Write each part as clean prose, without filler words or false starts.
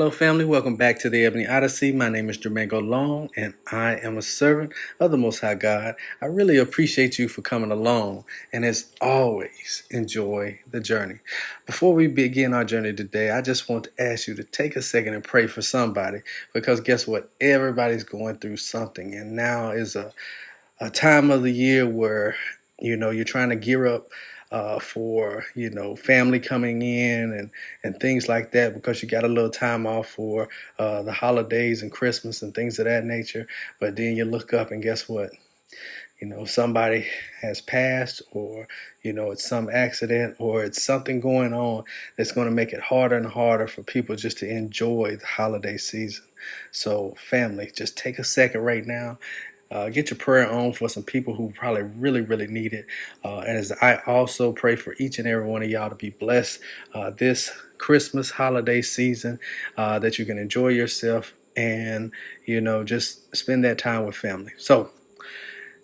Hello, family. Welcome back to the Ebony Odyssey. My name is Jermaine Long, and I am a servant of the Most High God. I really appreciate you for coming along, and as always, enjoy the journey. Before we begin our journey today, I just want to ask you to take a second and pray for somebody, because guess what? Everybody's going through something, and now is a time of the year where you're trying to gear up for family coming in and things like that, because you got a little time off for the holidays and Christmas and things of that nature. But then you look up and guess what? Somebody has passed, or it's some accident, or it's something going on that's going to make it harder and harder for people just to enjoy the holiday season. So family, just take a second right now. Get your prayer on for some people who probably really, really need it. And as I also pray for each and every one of y'all to be blessed this Christmas holiday season, that you can enjoy yourself and, just spend that time with family. So,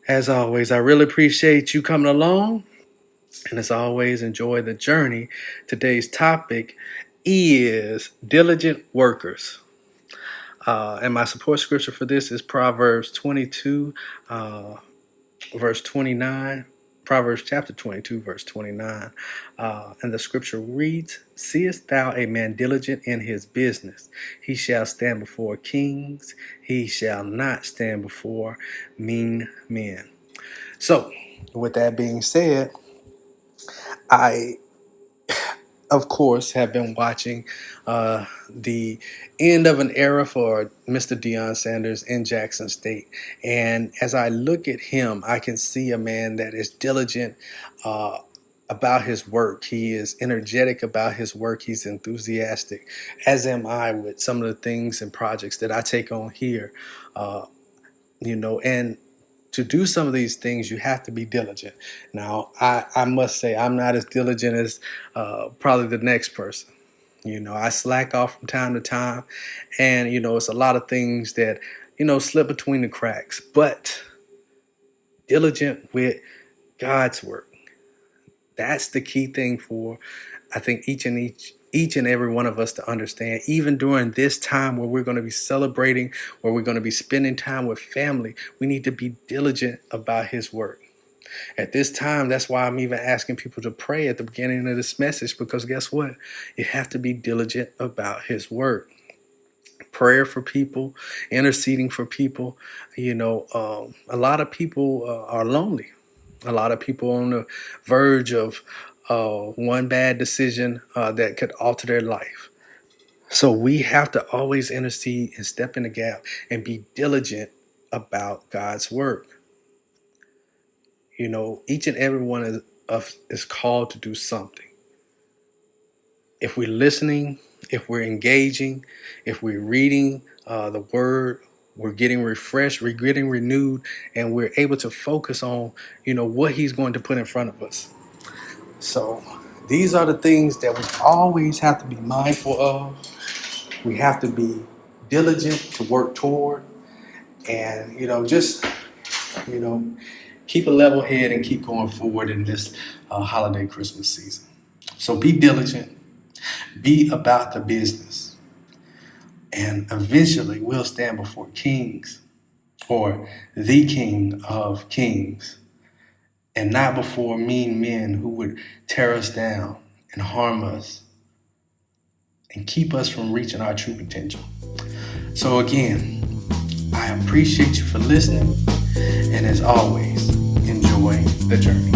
as always, I really appreciate you coming along. And as always, enjoy the journey. Today's topic is diligent workers. And my support scripture for this is Proverbs 22, verse 29. Proverbs chapter 22, verse 29. And the scripture reads, "Seest thou a man diligent in his business? He shall stand before kings. He shall not stand before mean men." So, with that being said, I of course, have been watching the end of an era for Mr. Deion Sanders in Jackson State. And as I look at him, I can see a man that is diligent about his work. He is energetic about his work. He's enthusiastic, as am I with some of the things and projects that I take on here. And to do some of these things, you have to be diligent. Now, I must say, I'm not as diligent as probably the next person. I slack off from time to time, and, it's a lot of things that, slip between the cracks. But diligent with God's work, that's the key thing for, I think, each and every one of us to understand. Even during this time where we're going to be celebrating, where we're going to be spending time with family, we need to be diligent about his work. At this time, that's why I'm even asking people to pray at the beginning of this message, because guess what? You have to be diligent about his work. Prayer for people, interceding for people. A lot of people are lonely. A lot of people on the verge of one bad decision that could alter their life. So we have to always intercede and step in the gap and be diligent about God's work. Each and every one of us is called to do something. If we're listening, if we're engaging, if we're reading the word, we're getting refreshed, we're getting renewed, and we're able to focus on, what he's going to put in front of us. So these are the things that we always have to be mindful of. We have to be diligent to work toward, and, keep a level head and keep going forward in this holiday Christmas season. So be diligent, be about the business, and eventually we'll stand before kings, or the King of Kings, and not before mean men who would tear us down and harm us and keep us from reaching our true potential. So again, I appreciate you for listening, and as always, enjoy the journey.